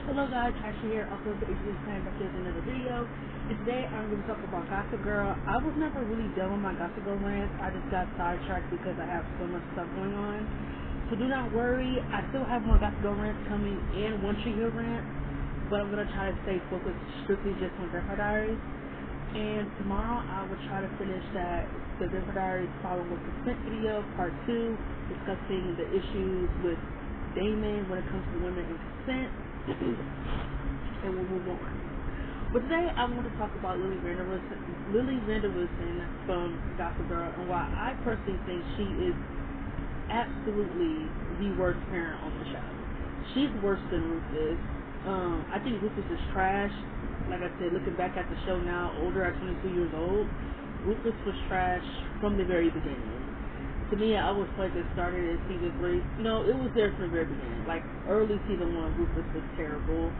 Hello guys, Ashley here, also the Asian Plan back with another video. And today I'm going to talk about Gossip Girl. I was never really done with my Gossip Girl rant. I just got sidetracked because I have so much stuff going on. So do not worry, I still have more Gossip Girl rants coming and One Tree Hill rants, but I'm going to try to stay focused strictly just on Vampire Diaries. And tomorrow I will try to finish the Vampire Diaries following with consent video, part 2, discussing the issues with Damon when it comes to women and consent. And we'll move on. But today I want to talk about Lily Vanderwoodson from Gossip Girl and why I personally think she is absolutely the worst parent on the show. She's worse than Rufus. I think Rufus is trash. Like I said, looking back at the show now, older at 22 years old, Rufus was trash from the very beginning. To me, I always feel like it started in season 3. No, it was there from the very beginning. Like, early season 1, Rufus was terrible.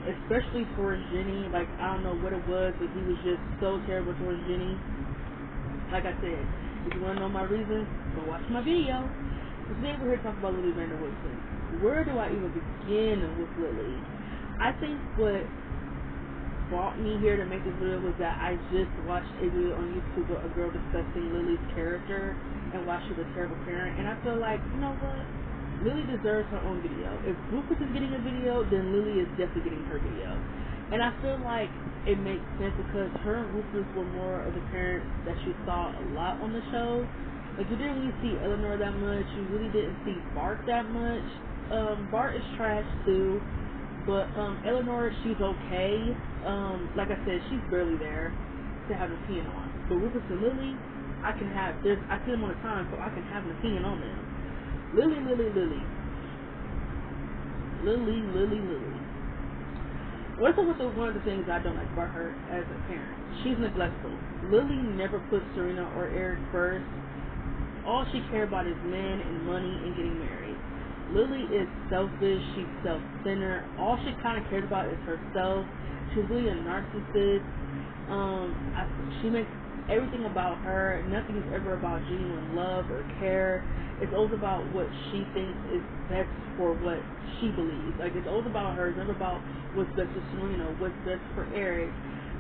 Especially towards Jenny. Like, I don't know what it was, but he was just so terrible towards Jenny. Like I said, if you want to know my reasons, go watch my video. But today we're here to talk about Lily Vanderwoodson. Where do I even begin with Lily? I think what brought me here to make this video was that I just watched a video on YouTube of a girl discussing Lily's character and why she's a terrible parent, and I feel like, you know what, Lily deserves her own video. If Rufus is getting a video, then Lily is definitely getting her video. And I feel like it makes sense because her and Rufus were more of the parents that you saw a lot on the show. Like, you didn't really see Eleanor that much, you really didn't see Bart that much. Bart is trash too, but Eleanor, she's okay. Like I said, she's barely there to have an opinion on. But Rufus and Lily, I see them all the time, so I can have an opinion on them. Lily. What's up with one of the things I don't like about her as a parent? She's neglectful. Lily never puts Serena or Eric first. All she cares about is men and money and getting married. Lily is selfish, she's self-centered. All she kind of cares about is herself. She's really a narcissist. She makes everything about her. Nothing is ever about genuine love or care. It's always about what she thinks is best for what she believes. Like, it's always about her. It's never about what's best for Serena, what's best for Eric.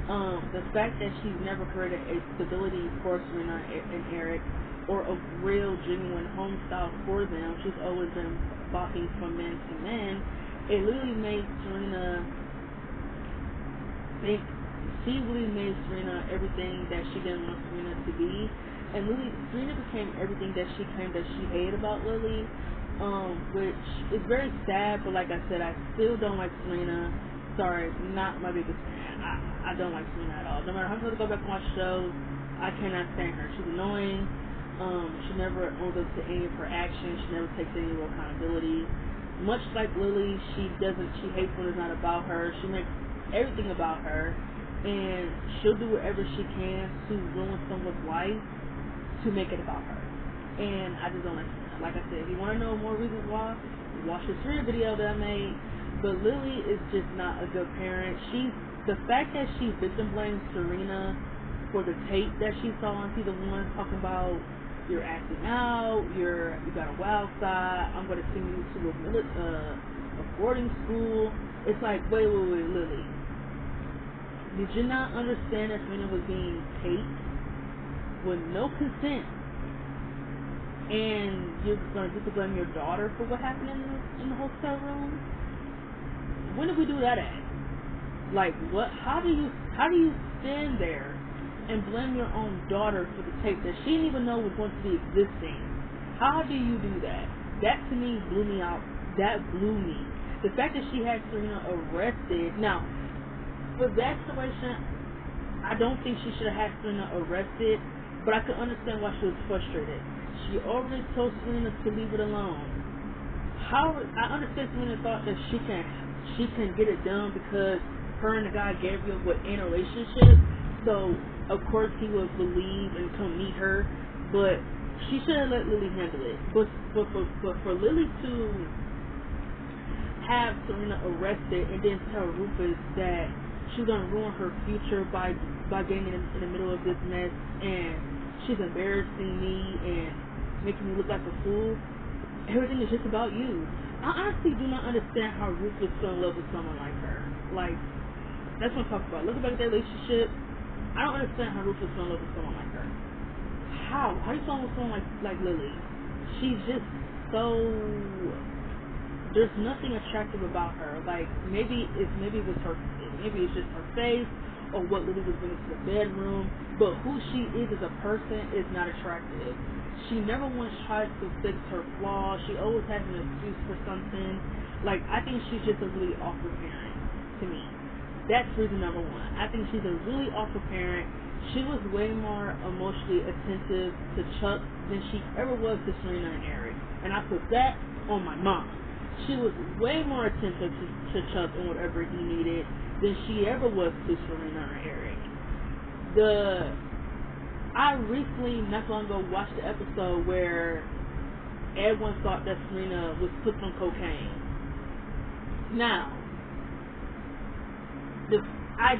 The fact that she's never created a stability for Serena and Eric, or a real genuine home style for them. She's always been bopping from man to man. It literally made Serena think, she really made Serena everything that she didn't want Serena to be. And Serena became everything that she claimed that she hated about Lily, which is very sad, but like I said, I still don't like Serena. Sorry, not my biggest fan. I don't like Serena at all. No matter how much I go back and watch shows, I cannot stand her. She's annoying. She never owns up to any of her actions. She never takes any real accountability. Much like Lily, she hates when it's not about her. She makes everything about her, and she'll do whatever she can to ruin someone's life to make it about her. And I just don't like Serena. Like I said, if you want to know more reasons why, watch the Serena video that I made. But Lily is just not a good parent. The fact that she victim blames Serena for the tape that she saw on season 1 talking about, you're acting out, you got a wild side, I'm going to send you to a boarding school. It's like, wait, Lily. Did you not understand that Serena was being taped with no consent, and you're going to blame your daughter for what happened in the hotel room? When did we do that at? Like, what? How do you stand there and blame your own daughter for the tape that she didn't even know was going to be existing? How do you do that? That to me blew me out. That blew me. The fact that she had Serena arrested. Now, for that situation, I don't think she should have had Serena arrested, but I could understand why she was frustrated. She already told Serena to leave it alone. I understand Serena thought that she can get it done because her and the guy Gabriel were in a relationship, so of course he would believe and come meet her, but she should have let Lily handle it. But for Lily to have Serena arrested and then tell Rufus that she's gonna ruin her future by getting in the middle of this mess, and she's embarrassing me and making me look like a fool, everything is just about you. I honestly do not understand how Ruthless fell in love with someone like her. Like, that's what I'm talking about. Looking back at their relationship, I don't understand how Ruthless fell in love with someone like her. How? How do you fall in love with someone like Lily? She's just so... There's nothing attractive about her. Like, maybe it's just her face or what Lily was bringing to the bedroom, but who she is as a person is not attractive. She never once tries to fix her flaws. She always has an excuse for something. Like, I think she's just a really awful parent to me. That's reason number one. I think she's a really awful parent. She was way more emotionally attentive to Chuck than she ever was to Serena and Eric. And I put that on my mom. She was way more attentive to Chuck and whatever he needed than she ever was to Serena or Eric. I recently, not so long ago, watched the episode where everyone thought that Serena was hooked on cocaine. Now, I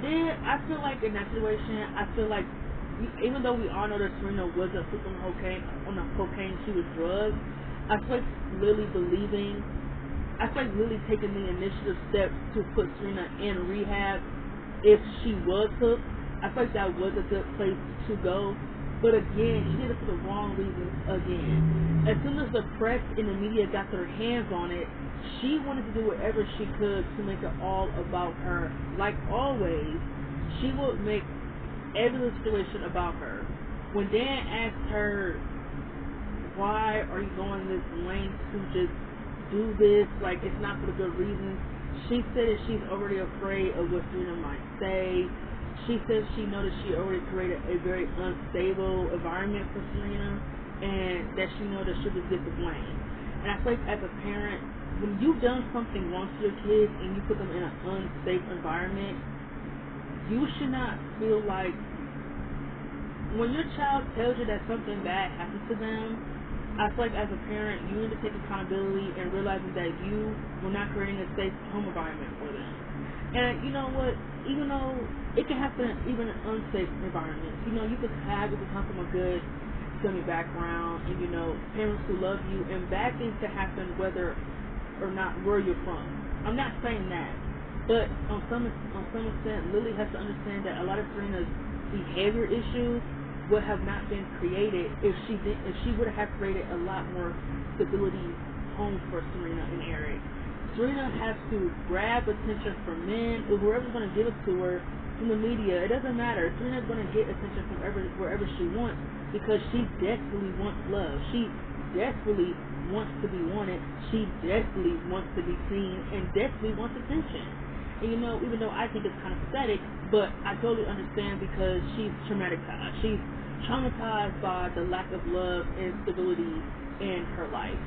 feel like in that situation, I feel like even though we all know that Serena wasn't hooked on cocaine, she was drugged. I feel like Lily taking the initiative steps to put Serena in rehab if she was hooked. I feel like that was a good place to go. But again, she did it for the wrong reasons again. As soon as the press and the media got their hands on it, she wanted to do whatever she could to make it all about her. Like always, she would make every situation about her. When Dan asked her, why are you going this length to just do this, like it's not for the good reasons, she said that she's already afraid of what Serena might say. She says she noticed she already created a very unstable environment for Serena, and that she knows that she was get the blame. And I feel like as a parent, when you've done something wrong to your kids and you put them in an unsafe environment, you should not feel like when your child tells you that something bad happened to them, I feel like as a parent, you need to take accountability and realizing that you were not creating a safe home environment for them. And you know what? Even though it can happen even in unsafe environments, you could come from a good family background, and parents who love you, and bad things can happen whether or not where you're from. I'm not saying that, but on some extent, Lily has to understand that a lot of Serena's behavior issues would have not been created if she would have created a lot more stability home for Serena and Eric. Serena has to grab attention from men or whoever's going to give it to her, from the media. It doesn't matter. Serena's going to get attention from wherever she wants because she desperately wants love. She desperately wants to be wanted. She desperately wants to be seen and desperately wants attention. And even though I think it's kind of pathetic, but I totally understand because she's traumatized. She's traumatized by the lack of love and stability in her life.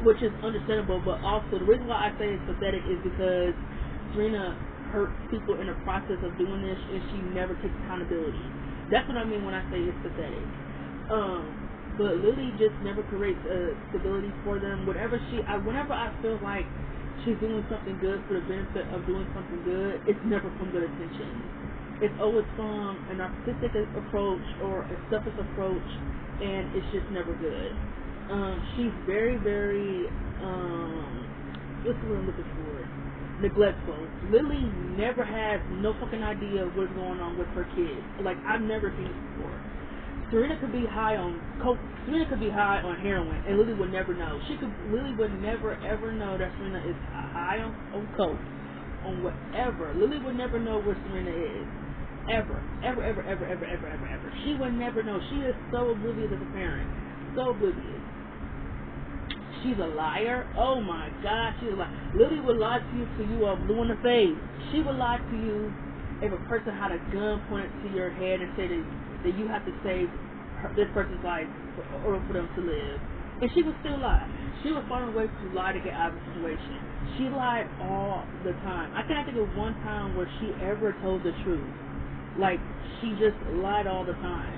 Which is understandable, but also the reason why I say it's pathetic is because Serena hurt people in the process of doing this, and she never takes accountability. That's what I mean when I say it's pathetic. But Lily just never creates stability for them. Whenever I feel like she's doing something good for the benefit of doing something good, it's never from good intentions. It's always from a narcissistic approach or a selfish approach, and it's just never good. She's very, very, what's the word I'm looking for? Neglectful. Lily never has no fucking idea what's going on with her kids. Like, I've never seen it before. Serena could be high on coke. Serena could be high on heroin, and Lily would never know. Lily would never ever know that Serena is high on coke, on whatever. Lily would never know where Serena is. Ever. She would never know. She is so oblivious as a parent. So oblivious. She's a liar. Oh my God, she's a liar. Lily would lie to you till you are blue in the face. She would lie to you if a person had a gun pointed to your head and said that you have to save this person's life in order for them to live. And she would still lie. She would find a way to lie to get out of the situation. She lied all the time. I can't think of one time where she ever told the truth. Like, she just lied all the time.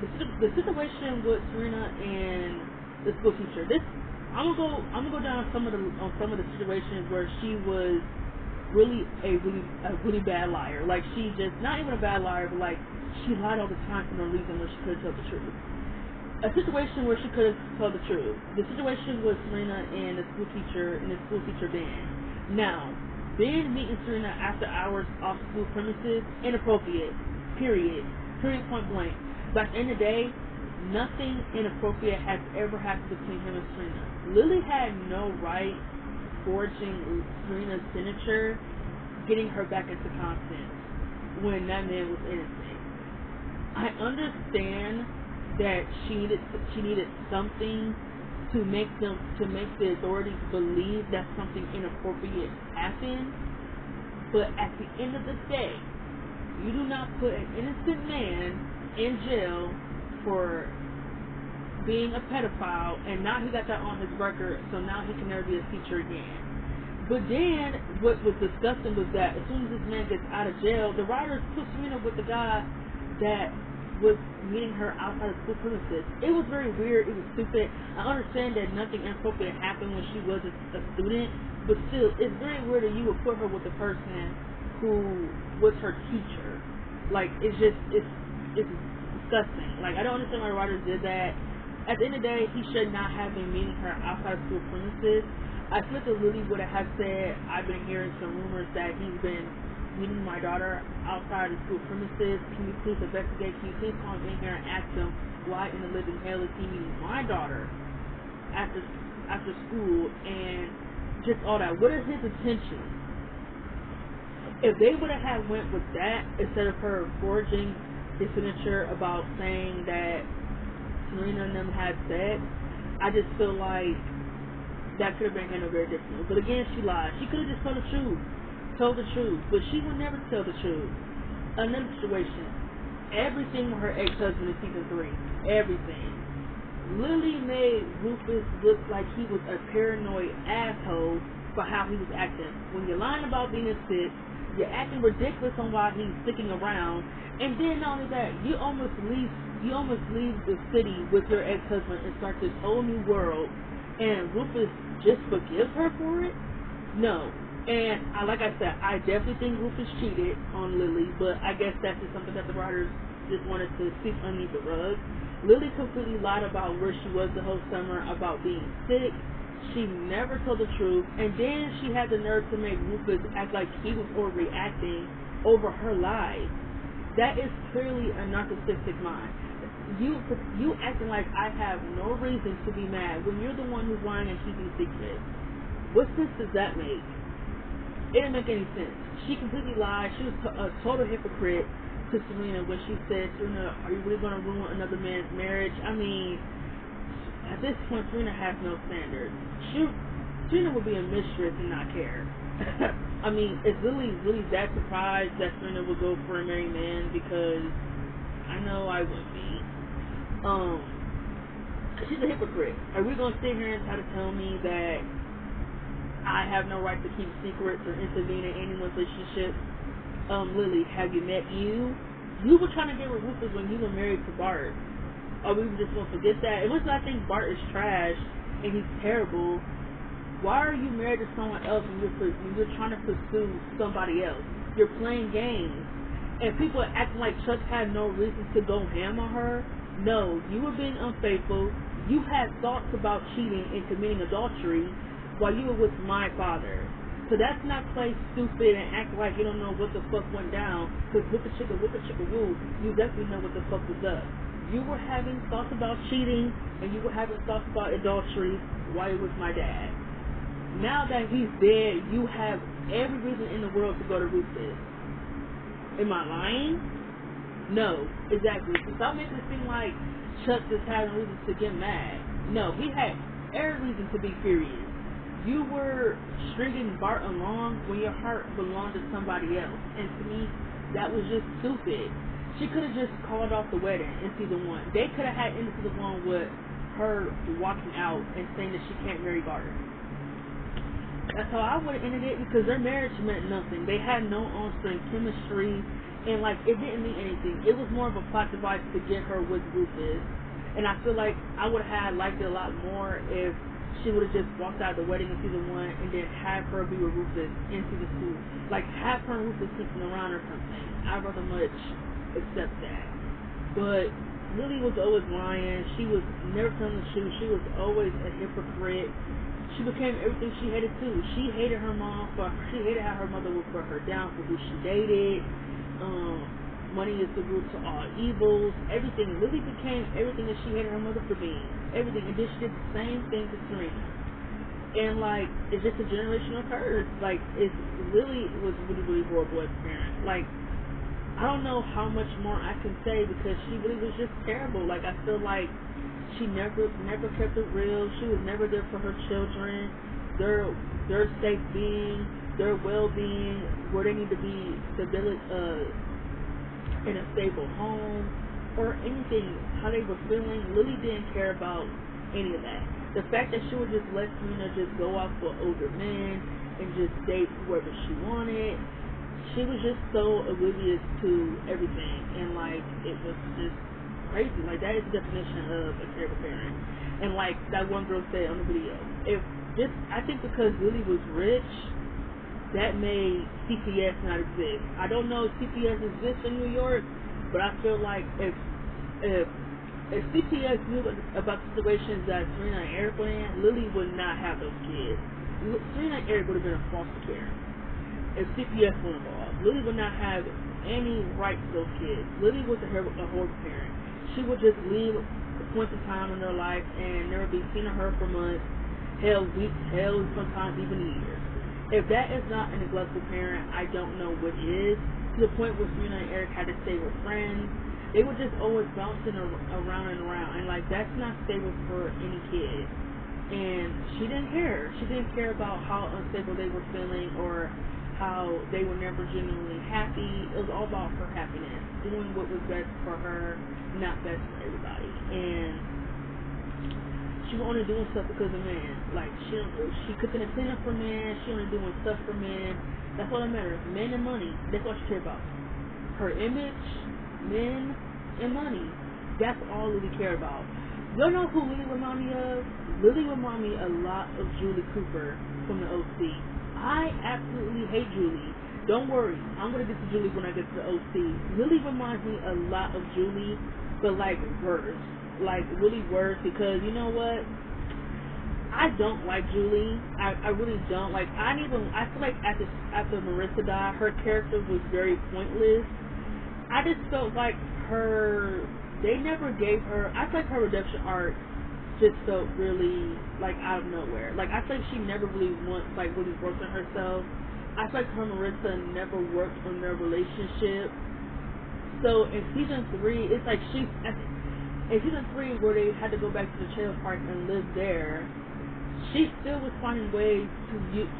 The situation with Serena and the school teacher. I'm gonna go down on some of the situations where she was really a really bad liar. Like, she just not even a bad liar, but like she lied all the time for no reason when she could tell the truth. a situation where she could have told the truth. The situation was Serena and the school teacher Ben. Now, Ben meeting Serena after hours off school premises, inappropriate. Period. Period, point blank. But at the end of the day, nothing inappropriate has ever happened between him and Serena. Lily had no right forging Serena's signature, getting her back into Constance when that man was innocent. I understand that she needed something to make the authorities believe that something inappropriate happened. But at the end of the day, you do not put an innocent man in jail for being a pedophile, and now he got that on his record, so now he can never be a teacher again. But then, what was disgusting was that as soon as this man gets out of jail, the writers put Serena with the guy that was meeting her outside of school premises. It was very weird. It was stupid. I understand that nothing inappropriate happened when she was a student, but still, it's very weird that you would put her with the person who was her teacher. Like, it's disgusting. Like, I don't understand why the writers did that. At the end of the day, he should not have been meeting her outside of school premises. I feel like Lily would have said, I've been hearing some rumors that he's been meeting my daughter outside of school premises. Can you please investigate? Can you please call him in here and ask him why in the living hell is he meeting my daughter after school and just all that? What are his intentions? If they would have went with that instead of her forging his signature about saying that Serena and them had sex, I just feel like that could have been handled very differently. But again, she lied. She could have just told the truth, but she would never tell the truth. Another situation, everything with her ex-husband in season 3, everything. Lily made Rufus look like he was a paranoid asshole for how he was acting. When you're lying about being sick, you're acting ridiculous on why he's sticking around, and then not only that, you almost leave the city with your ex-husband and start this whole new world, and Rufus just forgives her for it? No. And like I said, I definitely think Rufus cheated on Lily, but I guess that's just something that the writers just wanted to sweep underneath the rug. Lily completely lied about where she was the whole summer, about being sick. She never told the truth, and then she had the nerve to make Rufus act like he was overreacting over her lies. That is clearly a narcissistic mind. You acting like I have no reason to be mad when you're the one who's lying and keeping secrets. What sense does that make? It didn't make any sense. She completely lied. She was a total hypocrite to Serena when she said, Serena, are you really going to ruin another man's marriage? I mean, at this point, Serena has no standards. Serena would be a mistress and not care. I mean, is Lily really that surprised that Serena would go for a married man? Because I know I would be. She's a hypocrite. Are we going to sit here and try to tell me that I have no right to keep secrets or intervene in anyone's relationship? Lily, have you met you? You were trying to get with Rufus when you were married to Bart. Are we just going to forget that? And once I think Bart is trash and he's terrible, why are you married to someone else when you're trying to pursue somebody else? You're playing games. And people are acting like Chuck had no reason to go ham on her. No, you were being unfaithful. You had thoughts about cheating and committing adultery while you were with my father. So that's not play stupid and act like you don't know what the fuck went down. Because whoop a chicka woo, you definitely know what the fuck was up. You were having thoughts about cheating and you were having thoughts about adultery while you were with my dad. Now that he's dead, you have every reason in the world to go to Rufus. Am I lying? No, exactly. So stop making it seem like Chuck just had no reason to get mad. No, he had every reason to be furious. You were stringing Bart along when your heart belonged to somebody else. And to me, that was just stupid. She could have just called off the wedding in season 1. They could have had in season 1 with her walking out and saying that she can't marry Bart. That's how I would have ended it, because their marriage meant nothing. They had no on-screen chemistry, and like it didn't mean anything. It was more of a plot device to get her with Rufus. And I feel like I would have liked it a lot more if she would have just walked out of the wedding in season 1 and then have her be with Rufus in season 2. Like have her and Rufus sleeping around or something. I'd rather much accept that. But Lily was always lying. She was never telling the truth. She was always a hypocrite. She became everything she hated too. She hated her mom she hated how her mother was for her down for who she dated. Money is the root to all evils. Everything. Lily became everything that she hated her mother for being. Everything. And then she did the same thing to Serena. And like, it's just a generational curse. Like, Lily was really, really horrible as a parent. Like, I don't know how much more I can say because she really was just terrible. Like, I feel like she never kept it real. She was never there for her children, their safe being, their well-being, where they need to be in a stable home or anything, how they were feeling. Lily didn't care about any of that. The fact that she would just let Serena just go off with older men and just date whoever she wanted. She was just so oblivious to everything, and like, it was just crazy. Like, that is the definition of a terrible parent. And like that one girl said on the video, I think because Lily was rich, that made CPS not exist. I don't know if CPS exists in New York, but I feel like if CPS knew about the situations that Serena and Eric were in, Lily would not have those kids. Serena and Eric would have been in foster care if CPS were involved. Lily would not have any right to those kids. Lily was a horrible parent. She would just leave points of time in their life and never be seen or heard for months, hell, weeks, hell, sometimes even years. If that is not a neglectful parent, I don't know what is. To the point where Serena and Eric had to stay with friends. They were just always bouncing around and around, and like, that's not stable for any kid. And she didn't care. She didn't care about how unstable they were feeling or how they were never genuinely happy. It was all about her happiness, doing what was best for her, not best for everybody. And she was only doing stuff because of men. Like, she cooking a dinner for men. She only doing stuff for men. That's all that matters. Men and money. That's what she cared about. Her image, men, and money. That's all Lily cared about. You know who Lily remind me of? Lily remind me a lot of Julie Cooper from the OC. I absolutely hate Julie. Don't worry, I'm going to get to Julie when I get to the OC. Lily reminds me a lot of Julie, but like worse. Like really worse, because you know what? I don't like Julie. I really don't. Like, I feel like after Marissa died, her character was very pointless. I just felt like they never gave her, I feel like her redemption arc just felt really like out of nowhere. Like, I feel like she never really really worked on herself. I feel like her and Marissa never worked on their relationship. So in season 3, it's like in season 3 where they had to go back to the trailer park and live there, she still was finding ways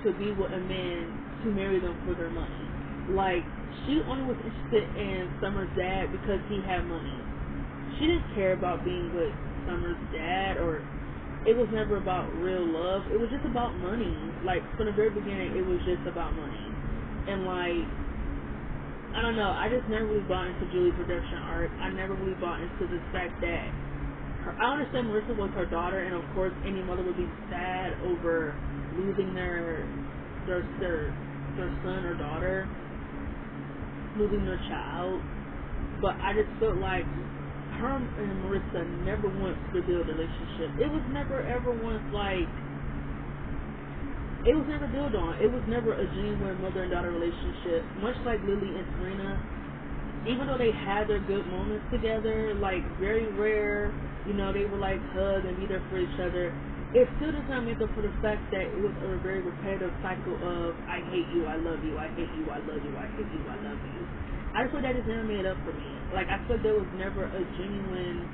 to be with a man to marry them for their money. Like, she only was interested in Summer's dad because he had money. She didn't care about being with Summer's dad, or it was never about real love. It was just about money. Like, from the very beginning, it was just about money. And like, I don't know, I just never really bought into Julie's redemption arc. I never really bought into the fact that I understand Marissa was her daughter, and of course any mother would be sad over losing their son or daughter, losing their child. But I just felt like her and Marissa never once built a relationship. It was never ever once like, it was never built on. It was never a genuine mother and daughter relationship. Much like Lily and Serena, even though they had their good moments together, like very rare, you know, they would like hug and be there for each other. It still does not make up for the fact that it was a very repetitive cycle of I hate you, I love you, I hate you, I love you, I hate you, I love you. I just feel that just never made up for me. Like, I feel there was never a genuine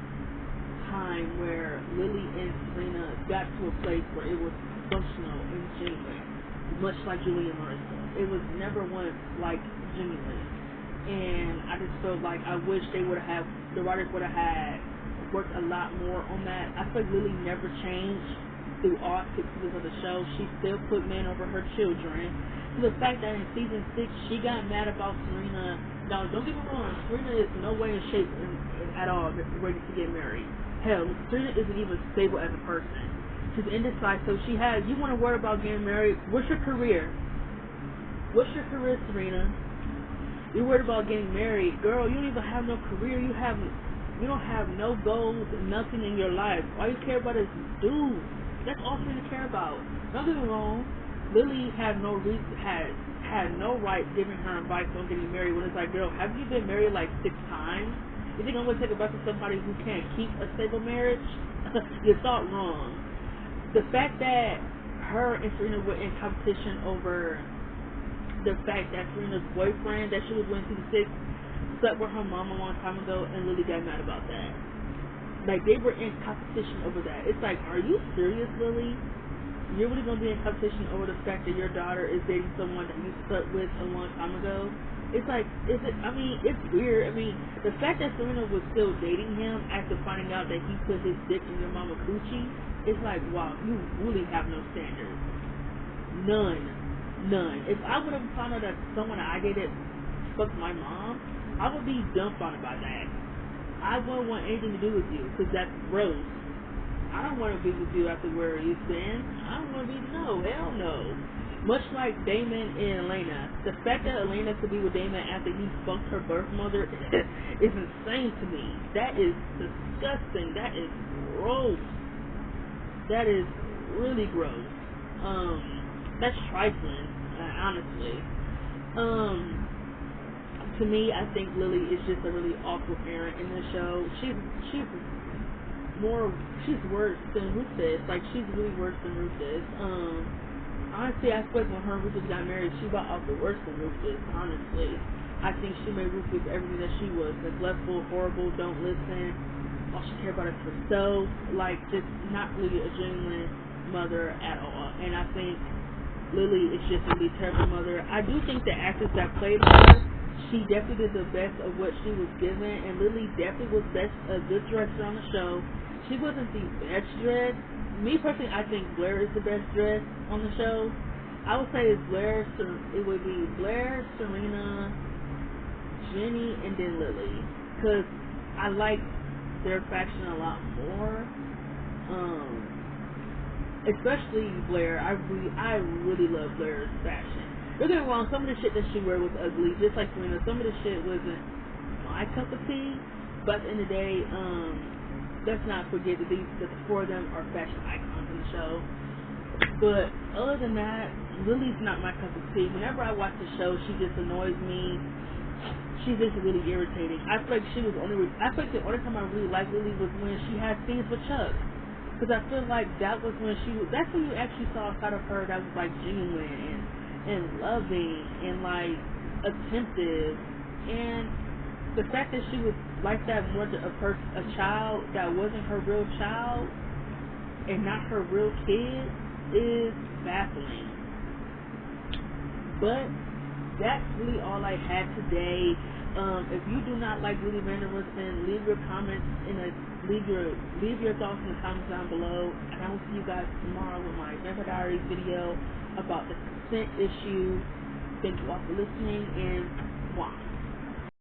time where Lily and Serena got to a place where it was functional and genuine, much like Julie and Marissa. It was never once like genuine. And I just felt like I wish the writers would have had worked a lot more on that. I feel like Lily never changed through all 6 seasons of the show. She still put men over her children. To the fact that in season 6 she got mad about Serena. Now, don't get me wrong, Serena is no way in shape at all ready to get married. Hell, Serena isn't even stable as a person. She's indecisive. You want to worry about getting married? What's your career? What's your career, Serena? You're worried about getting married. Girl, you don't even have no career. You have You don't have no goals, nothing in your life. All you care about is dudes. That's all Serena care about. Don't get me wrong. Lily had no reason, had no right giving her advice on getting married. When it's like, girl, have you been married like 6 times? You think I'm gonna take advice from somebody who can't keep a stable marriage? You thought wrong. The fact that her and Serena were in competition over the fact that Serena's boyfriend that she was with in season 6 slept with her mom a long time ago, and Lily got mad about that. Like, they were in competition over that. It's like, are you serious, Lily? You're really going to be in competition over the fact that your daughter is dating someone that you slept with a long time ago? It's like, it's weird. I mean, the fact that Serena was still dating him after finding out that he put his dick in your mama coochie, it's like, wow, you really have no standards. None. If I would have found out that someone I dated fucked my mom, I would be dumbfounded by that. I wouldn't want anything to do with you, because that's gross. I don't want to be with you after where you've been. I don't want to be, no, hell no. Much like Damon and Elena. The fact that Elena could be with Damon after he fucked her birth mother is insane to me. That is disgusting. That is gross. That is really gross. That's trifling, honestly. To me, I think Lily is just a really awful parent in the show. She's worse than Rufus. Like, she's really worse than Rufus. Honestly, I expect when her and Rufus got married, she got off the worse than Rufus, honestly. I think she made Rufus everything that she was. Neglectful, horrible, don't listen. All she cared about is herself. Like, just not really a genuine mother at all. And I think Lily is just a really terrible mother. I do think the actress that played her, she definitely did the best of what she was given, and Lily definitely was a good director on the show. She wasn't the best dressed. Me personally, I think Blair is the best dressed on the show. I would say it would be Blair, Serena, Jenny, and then Lily, because I like their fashion a lot more. Especially Blair. I really love Blair's fashion. Don't get me wrong, some of the shit that she wore was ugly, just like Serena. Some of the shit wasn't my cup of tea, but at the end of the day, let's not forget that the 4 of them are fashion icons in the show. But other than that, Lily's not my cup of tea. Whenever I watch the show, she just annoys me. She's just really irritating. I feel like the only time I really liked Lily was when she had scenes with Chuck. Because I feel like that's when you actually saw a side of her that was like genuine and loving and like attentive. And the fact that she was like that more to a child that wasn't her real child and not her real kid is baffling. But that's really all I had today. If you do not like Lily Vanderwoodson, leave your comments leave your thoughts in the comments down below, and I will see you guys tomorrow with my Vampire Diaries video about the consent issue. Thank you all for listening, and mwah.